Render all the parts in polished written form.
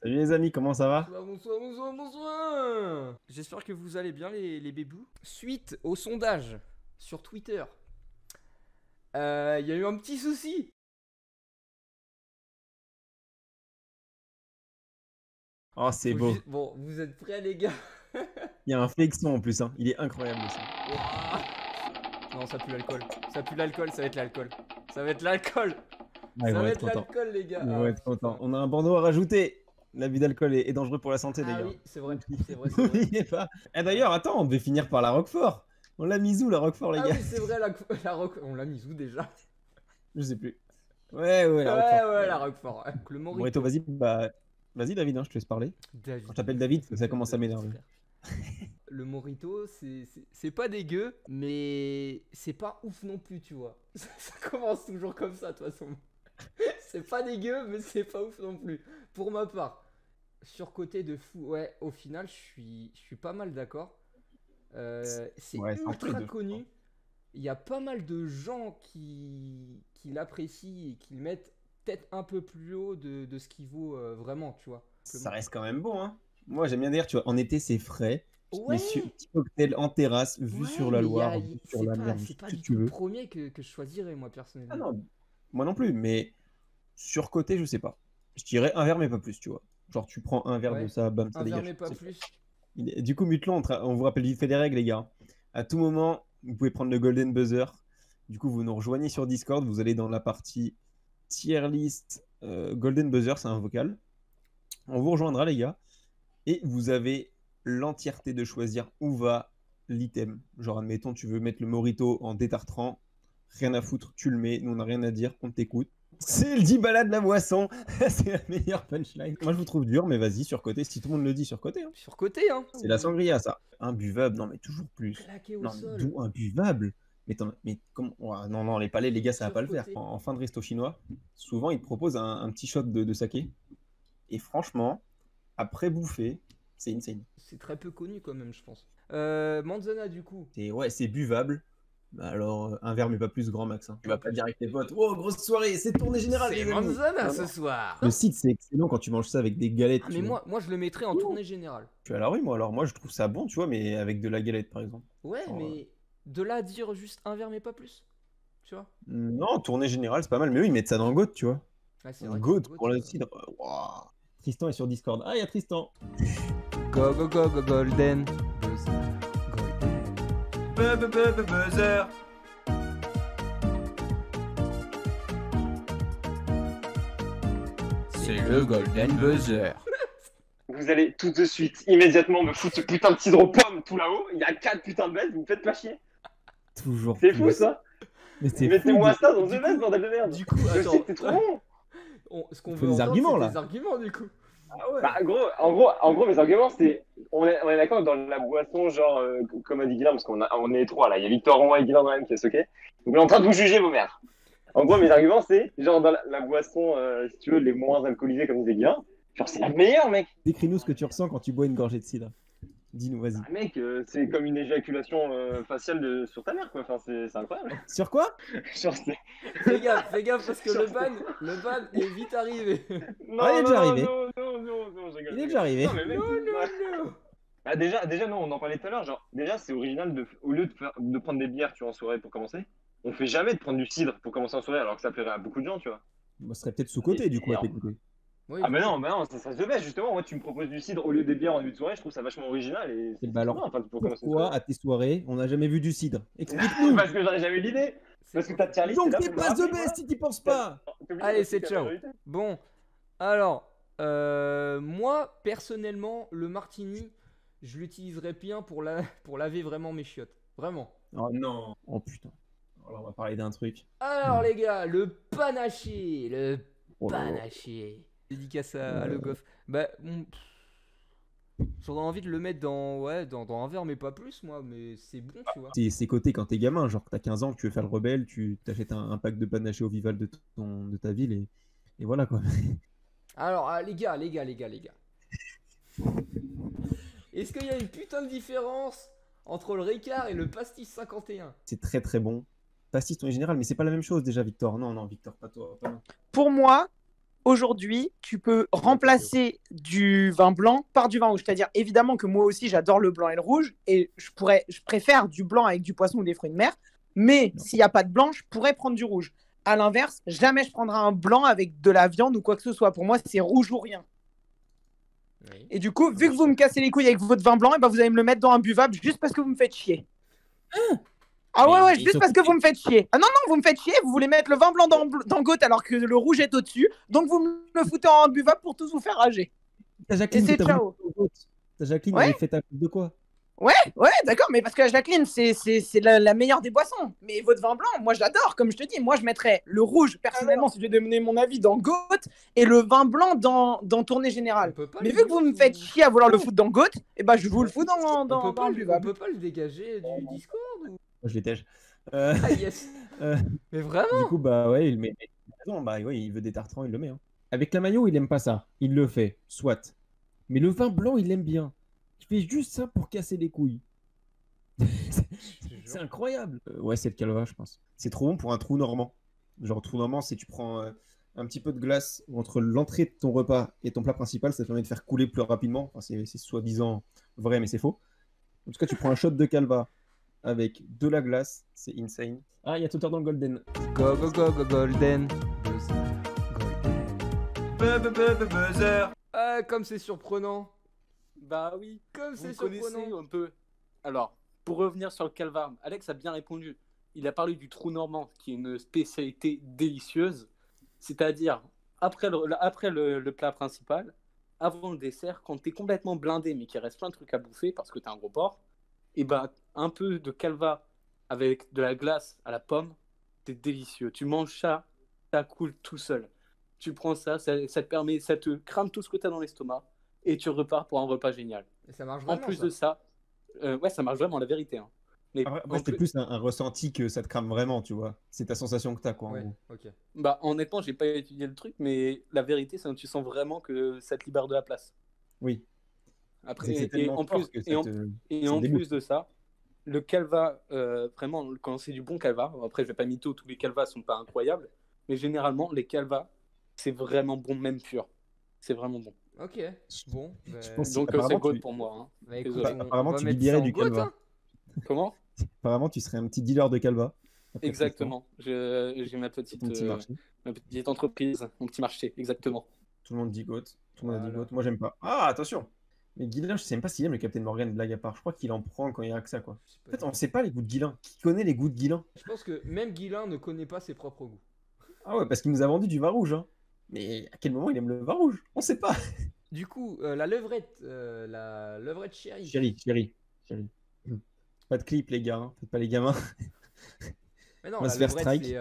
Salut les amis, comment ça va? Bonsoir. J'espère que vous allez bien les bébous. Suite au sondage sur Twitter, il y a eu un petit souci. Oh, c'est beau. Bon, vous êtes prêts les gars? Il y a un flexion en plus, hein. Il est incroyable aussi. Ouah. Non, ça pue l'alcool. Ça pue l'alcool, ça va être l'alcool. Ça va être l'alcool. Ah, ils Ça vont va être être contents. l'alcool les gars. Ils vont être contents. On a un bandeau à rajouter. L'abus d'alcool est dangereux pour la santé, les Ah gars. oui, c'est vrai. C'est vrai. N'oubliez pas. Et d'ailleurs, attends, on devait finir par la Roquefort. On l'a mise où la Roquefort, les Ah gars? oui, c'est vrai, la rock. On l'a mise où déjà? Je sais plus. Ouais, la Roquefort. Ouais, la Roquefort. Le Morito, Morito. vas-y, vas-y, David, hein, je te laisse parler. David. Quand je t'appelle David, ça commence à m'énerver. Le Morito, c'est pas dégueu, mais c'est pas ouf non plus, tu vois. Ça commence toujours comme ça, de toute façon. C'est pas dégueu, mais c'est pas ouf non plus. Pour ma part, surcoté de fou, ouais, au final, je suis pas mal d'accord. C'est Ouais, c'est entre les ultra deux. connu. Il y a pas mal de gens qui l'apprécient et qui le mettent peut-être un peu plus haut de ce qu'il vaut vraiment, tu vois. Ça reste quand même bon, hein. Moi, j'aime bien dire, tu vois, en été, c'est frais. Ouais, Petit cocktail en terrasse, vue ouais, sur la mais Loire, vue sur la mer, c'est ce pas que du tu tout le veux. premier que je choisirais, moi, Ah personnellement. non, moi non plus, mais surcoté, je sais pas. Je dirais un verre, mais pas plus, tu vois. Genre, tu prends un verre de Ouais, ça, bam, ça un verre, dégage. mais pas C'est frais. plus. Du coup, Mutlon, on vous rappelle vite fait les règles, les gars. À tout moment, vous pouvez prendre le Golden Buzzer. Du coup, vous nous rejoignez sur Discord. Vous allez dans la partie tier list. Golden Buzzer, c'est un vocal. On vous rejoindra, les gars. Et vous avez l'entièreté de choisir où va l'item. Genre, admettons, tu veux mettre le Morito en détartrant. Rien à foutre, tu le mets. Nous, on n'a rien à dire, on t'écoute. C'est le 10 balades de la boisson. C'est la meilleure punchline. Moi, je vous trouve dur, mais vas-y, surcoté. Si tout le monde le dit, surcoté. Hein. Surcoté, hein. C'est la sangria, ça. Imbuvable, non, mais toujours plus. Claqué au Non, mais sol. d'où imbuvable? Mais comment. Oh, non, non, les palais, les gars, ça va pas le faire. Surcoté. En fin de resto chinois, souvent, ils te proposent un petit shot de saké. Et franchement, après bouffer, c'est insane. C'est très peu connu, quand même, je pense. Manzana, du coup. Ouais, c'est buvable. Bah alors, un verre, mais pas plus, grand max. Hein. Tu vas pas dire avec tes potes, oh, grosse soirée, c'est tournée générale, C'est les amis. Manzana Non, ce non. soir. Le site, c'est excellent quand tu manges ça avec des galettes. Ah, tu mais vois. moi, je le mettrais en tournée générale. Je suis à la rue, moi. Alors, moi, je trouve ça bon, tu vois, mais avec de la galette, par exemple. Ouais, Genre, mais de là à dire juste un verre, mais pas plus. Tu vois? Non, tournée générale, c'est pas mal. Mais eux, ils mettent ça dans le GOAT, tu vois. Ouais, c'est Un vrai que GOAT le pour le GOAT, cidre. Waouh. Tristan est sur Discord. Ah, il y a Tristan. Go, go, go, go, golden. Buzzer. C'est le golden buzzer. Vous allez tout de suite, immédiatement, me foutre ce putain de cidre aux pommes tout là-haut. Il y a 4 putains de bêtes, vous me faites pas chier. Toujours C'est plus. fou ça. Mais c'est Mettez-moi fou. ça dans une veste, bordel de merde. Du coup, Je attends. sais que t'es trop bon. Ce qu'on Il faut veut des entendre, arguments, c'est là. des arguments, du coup. Ah ouais. Bah, en gros, mes arguments, c'est. On est d'accord dans la boisson, genre, comme a dit Guillaume, parce on est trois là. Il y a Victor, Romain et Guillaume dans la même pièce, ok? Donc, on est en train de vous juger vos mères. En gros, mes arguments, c'est, genre, dans la boisson, si tu veux, les moins alcoolisées, comme disait Guillaume, genre, c'est la meilleure, mec. Décris-nous ce que tu ressens quand tu bois une gorgée de cidre. Dis-nous, vas-y. Ah, mec, c'est comme une éjaculation faciale sur ta mère, quoi. Enfin, c'est incroyable. Sur quoi? Genre, c'est- Fais gaffe, parce que le ban est vite arrivé. Non, Ah, il est déjà arrivé. non, je rigole. Il est déjà arrivé. Non, mais mec, Non. Ah, déjà, non, on en parlait tout à l'heure. Genre, déjà, c'est original au lieu de prendre des bières, tu vois, en soirée pour commencer. On fait jamais de prendre du cidre pour commencer en soirée, alors que ça plairait à beaucoup de gens, tu vois. Moi, ce serait peut-être sous-côté, du coup, à t'écouter. Oui, Ah, bah non, ça se fait, justement. Moi, tu me proposes du cidre au lieu des bières en début de soirée, je trouve ça vachement original et c'est Bah alors, bien, enfin, pour commencer une pourquoi soirée. à tes soirées, on n'a jamais vu du cidre? Explique-nous. Parce que j'en ai jamais eu l'idée. Parce que ta tier list, Donc là t'es pour me pas rappeler, the best si t'y penses pas. T'es obligé Allez, de c'est respecter la ciao. majorité. Bon, alors, moi, personnellement, le martini, je l'utiliserais bien pour laver vraiment mes chiottes. Vraiment. Oh non. Oh putain. Alors on va parler d'un truc. Alors, les gars, le panaché. Oh là là. Panaché. Dédicace à Le Goff. Bah, j'aurais envie de le mettre dans un verre, mais pas plus, moi. Mais c'est bon, tu vois. C'est côté quand t'es gamin, genre que t'as 15 ans, que tu veux faire le rebelle, tu t'achètes un pack de panaché au Vival de ta ville et voilà quoi. Alors, les gars. Est-ce qu'il y a une putain de différence entre le Ricard et le pastis 51? C'est très très bon. Pastis en général, mais c'est pas la même chose déjà, Victor. Non, Victor, pas toi. Pas non. Pour moi, aujourd'hui, tu peux remplacer du vin blanc par du vin rouge. C'est-à-dire, évidemment que moi aussi, j'adore le blanc et le rouge, et je préfère du blanc avec du poisson ou des fruits de mer, mais s'il n'y a pas de blanc, je pourrais prendre du rouge. À l'inverse, jamais je prendrai un blanc avec de la viande ou quoi que ce soit. Pour moi, c'est rouge ou rien. Oui. Et du coup, vu que vous me cassez les couilles avec votre vin blanc, et ben vous allez me le mettre dans un buvable juste parce que vous me faites chier. Ah ouais, ouais, juste parce que vous me faites chier. Ah non, non, vous me faites chier, vous voulez mettre le vin blanc dans Goat alors que le rouge est au-dessus, donc vous me le foutez en buvable pour tous vous faire rager. T'as Jacqueline Et c'est que t'as ciao. voulu- T'as Jacqueline, Ouais. elle est faite à cause de quoi? Ouais, d'accord, mais parce que la Jacqueline, c'est la meilleure des boissons. Mais votre vin blanc, moi j'adore, comme je te dis, moi je mettrais le rouge, personnellement, si je vais donner mon avis, dans Goat, et le vin blanc dans Tournée On Générale. peut pas Mais le vu que vous me mettre faites ou- chier à vouloir le foutre dans Goat, et ben je vous le fous on dans peut pas le on buvable. peut pas le dégager du Discord ou... Moi, je les tège. Ah yes. Euh, Mais vraiment? Du coup, bah ouais, il met. Il a raison, bah ouais, il veut des tartrans, il le met. Hein. Avec la maillot, il aime pas ça. Il le fait, soit. Mais le vin blanc, il aime bien. Il fait juste ça pour casser les couilles. C'est incroyable. Ouais, c'est le calva, je pense. C'est trop bon pour un trou normand. Genre, trou normand, c'est tu prends un petit peu de glace entre l'entrée de ton repas et ton plat principal, ça te permet de faire couler plus rapidement. Enfin, c'est soi-disant vrai, mais c'est faux. En tout cas, tu prends un shot de calva avec de la glace, c'est insane. Ah, il y a Totter dans le Golden. Go go go go golden. Buzzer. Ah, comme c'est surprenant. Bah oui, Comme vous c'est me connaissez surprenant. un peu. Alors, pour revenir sur le calva, Alex a bien répondu. Il a parlé du trou normand, qui est une spécialité délicieuse. C'est-à-dire, après le plat principal, avant le dessert, quand t'es complètement blindé, mais qu'il reste plein de trucs à bouffer parce que t'es un gros porc, et bah, un peu de calva avec de la glace à la pomme, c'est délicieux. Tu manges ça coule tout seul. Tu prends ça te crame tout ce que t'as dans l'estomac, et tu repars pour un repas génial. Et ça marche En vraiment. plus ça. de ça, ouais, ça marche vraiment, la vérité. Hein. Mais Après, en c'était plus- plus un ressenti que ça te crame vraiment, tu vois. C'est ta sensation que t'as, quoi. En Ouais, gros. ok. bah, honnêtement, j'ai pas étudié le truc, mais la vérité, c'est que tu sens vraiment que ça te libère de la place. Oui. Après, C'est et tellement en fort plus, que et ça en, te. et ça en dégoûte. plus de ça, le calva, vraiment, quand c'est du bon calva, après, je vais pas mytho, tous les calvas sont pas incroyables, mais généralement, les calvas, c'est vraiment bon, même pur. C'est vraiment bon. Ok. Bon. Bah, Je pense- Donc, apparemment, c'est gold tu- pour moi. Hein. bah, écoute, Désolé. Apparemment, va tu mettre libérais ça en du goat, calva. hein. Comment? Apparemment, tu serais un petit dealer de calva. après tout ce temps. Exactement. J'ai ma Ton petite, petit marché. ma petite entreprise, mon petit marché, exactement. Tout le monde dit goat. Tout le monde a dit Voilà. goat. Moi, j'aime pas. Ah, attention. Mais Guilain, je sais même pas s'il aime le Captain Morgan, blague à part. Je crois qu'il en prend quand il y a que ça, quoi. Je sais En pas fait, du on tout. sait pas les goûts de Guilain. Qui connaît les goûts de Guilain? Je pense que même Guilain ne connaît pas ses propres goûts. Ah ouais, parce qu'il nous a vendu du vin rouge. Hein. Mais à quel moment il aime le vin rouge? On sait pas. Du coup, la levrette chérie. Chérie. Pas de clip, les gars. Hein. Faites pas les gamins. Mais non, On va la se faire levrette, strike.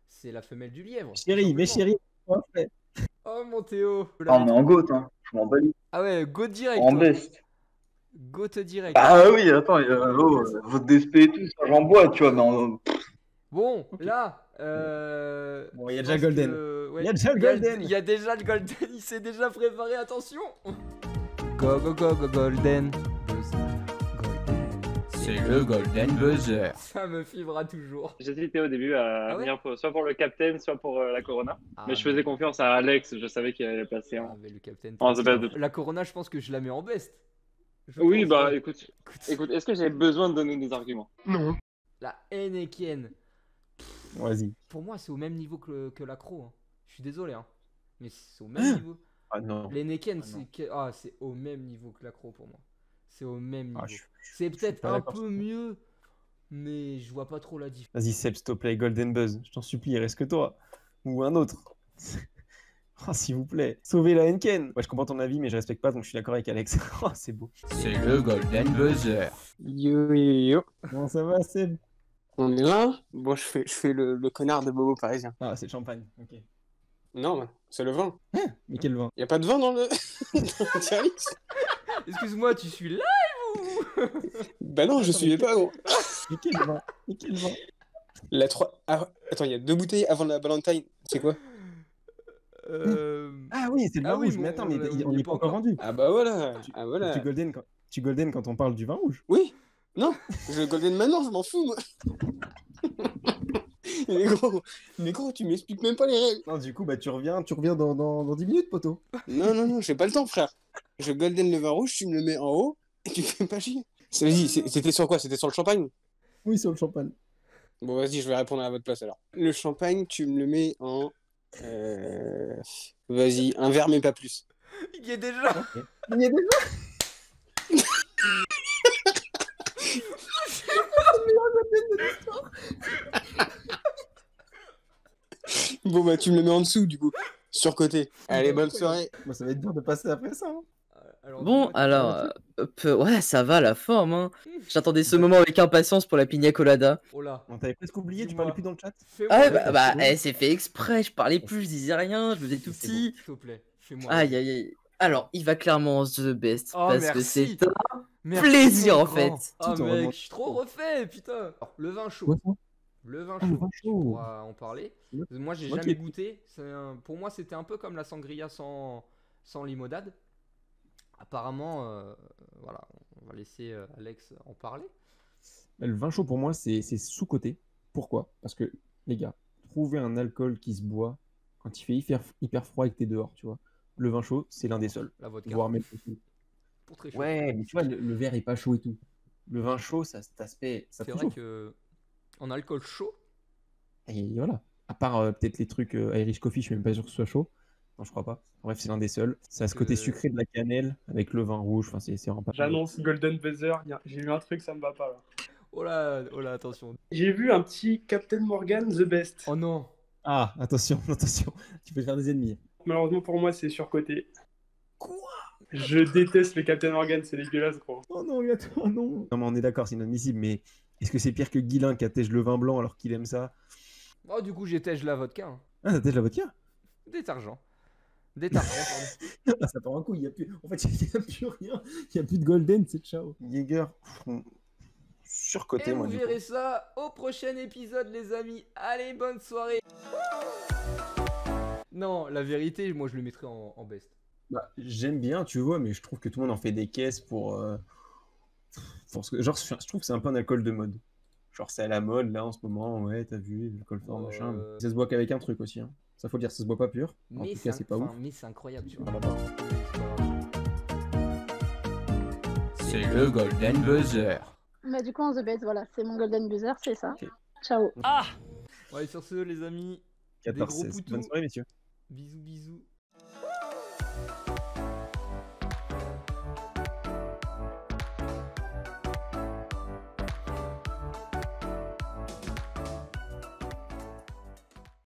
c'est la femelle du lièvre. tout Chérie, mais simplement. chérie. on fait. Oh mon Théo. Ah, on est en goat, hein. Je m'en bats les Ah ouais, go direct. en toi. best. Go te direct. Ah oui, attends, votre DSP et tout, ça j'en bois, tu vois, mais Bon, Ok. là. Bon, il y a je déjà pense Golden. que- ouais, Il y a déjà le Golden. Il y a déjà le Golden. Il s'est déjà préparé, attention. Go go go go Golden. C'est le Golden Buzzer. Ça me fibrera toujours. j'hésitais au début à Ah ouais venir soit pour le Captain, soit pour la Corona. Ah, Mais je faisais confiance à Alex, je savais qu'il allait passer Ah, en. mais le capitaine. Oh, c'est bête. La Corona, je pense que je la mets en best. Je Oui, pense, bah ouais. écoute, est-ce que j'avais besoin de donner des arguments? La Heineken. Bon, vas-y. Pour moi, c'est au même niveau que l'accro. Hein. Je suis désolé, hein. Mais c'est au même niveau. Ah non. L'Heineken, Ah, non. c'est au même niveau que l'accro pour moi. C'est au même niveau. Ah, C'est suis peut-être pas un d'accord peu sur ça. mieux, mais je vois pas trop la différence. Vas-y, Seb, s'il te plaît, Golden Buzz. Je t'en supplie, risque-toi. Ou un autre. Oh, s'il vous plaît. Sauvez la Henken. Ouais, je comprends ton avis, mais je respecte pas, donc je suis d'accord avec Alex. Oh, c'est beau. C'est le Golden Buzzer. Yo. Comment ça va, Seb? On est là. Bon, je fais le connard de bobo parisien. Ah, c'est le champagne. Ok. Non, c'est le vin. Mais quel vin? Y a pas de vin dans le dans le tier list. Excuse-moi, tu suis là ou... Bah non, je suivais pas, gros. Mais quel vin? Mais quel vin? La 3... Attends, il y a 2 bouteilles avant la Valentine. C'est quoi? Ah oui, c'est le vin Ah oui, rouge. mais Mais attends, on mais l'a- on on y n'y est est pas pas encore encore. vendu. Ah bah voilà. Ah voilà. Tu golden quand on parle du vin rouge. Oui. Non, je golden maintenant, je m'en fous, moi. Mais gros, tu m'expliques même pas les règles. Non, du coup, bah, tu reviens dans 10 minutes, poteau. Non, j'ai pas le temps, frère. Je golden le vin rouge, tu me le mets en haut et tu fais pas chier. Vas-y, c'était sur quoi? C'était sur le champagne? Oui, sur le champagne. Bon, vas-y, je vais répondre à votre place alors. Le champagne, tu me le mets en. Vas-y, un verre, mais pas plus. Il y est déjà. Il y a des... Bon, bah, tu me le mets en dessous, du coup. Sur côté. Allez, bonne soirée. Moi, ça va être dur de passer après ça. Hein. Alors, Bon, dis-moi, alors, ouais, ça va la forme. Hein. J'attendais ce moment avec impatience pour la pina colada. Oh là. On t'avait presque oublié, tu Dis-moi. parlais plus dans le chat. Fais-moi Ah ouais, rêver, bah, c'est fait exprès. Je parlais plus, je disais rien, je me faisais tout C'est petit. s'il te plaît. Fais-moi Aïe, rêver. aïe, aïe. Alors, il va clairement en The Best Oh, parce que merci. c'est un Merci, plaisir mon en fait. grand. Ah Tout en mec, remontant. je suis trop refait, putain. Alors, le vin chaud. Ouais, ça. Le vin Ah, le chaud. vin Tu chaud. pourras en parler. Ouais. Moi, j'ai Ok. jamais goûté. Pour moi, c'était un peu comme la sangria sans limonade. Apparemment, voilà, on va laisser Alex en parler. Bah, le vin chaud, pour moi, c'est sous-coté. Pourquoi? Parce que, les gars, trouver un alcool qui se boit quand il fait hyper froid et que t'es dehors, tu vois. Le vin chaud, c'est l'un des seuls. La vodka. Voire même plus. Pour très chaud. Ouais, mais tu vois, le verre est pas chaud et tout. Le vin chaud, ça a cet aspect. Ça C'est te vrai chauffe. que en alcool chaud, Et voilà. À part peut-être les trucs Irish Coffee, je suis même pas sûr que ce soit chaud. Non, je crois pas. Bref, c'est l'un des seuls. Ça a ce côté sucré de la cannelle avec le vin rouge. Enfin, c'est vraiment pas. J'annonce Golden Buzzer, j'ai vu un truc, ça me va pas là. oh là, attention. J'ai vu un petit Captain Morgan The Best. Oh non. Ah, attention, attention. Tu peux te faire des ennemis. Malheureusement pour moi, c'est surcoté. Quoi? Je déteste le Captain Morgan, c'est dégueulasse, gros. Oh non, oh non. Non, mais on est d'accord, c'est inadmissible. Mais est-ce que c'est pire que Guilin qui attège le vin blanc alors qu'il aime ça? Oh, du coup, j'étège la vodka. Hein. Ah, t'attèges la vodka? Détergent. Détergent, pardon. Ah, ça part un coup. Il y a plus... En fait, il n'y a plus rien. Il n'y a plus de Golden, c'est ciao. Jäger, surcoté, Et moi, vous du verrez coup. ça au prochain épisode, les amis. Allez, bonne soirée. Non, la vérité, moi, je le mettrais en best. Bah, j'aime bien, tu vois, mais je trouve que tout le monde en fait des caisses pour genre, je trouve que c'est un peu un alcool de mode. Genre, c'est à la mode, là, en ce moment, ouais, t'as vu, l'alcool fort, machin. Ça se boit qu'avec un truc aussi, hein. Ça, faut le dire, ça se boit pas pur. En Mais tout cas, c'est pas ouf. mais c'est incroyable, tu vois. Voilà, bah. C'est le Golden Buzzer. Bah, du coup, en The Best, voilà, c'est mon Golden Buzzer, c'est ça. Ok. Ciao. Ouais, sur ce, les amis, 14-16. poutous. Bonne soirée, messieurs. bisous, bisous.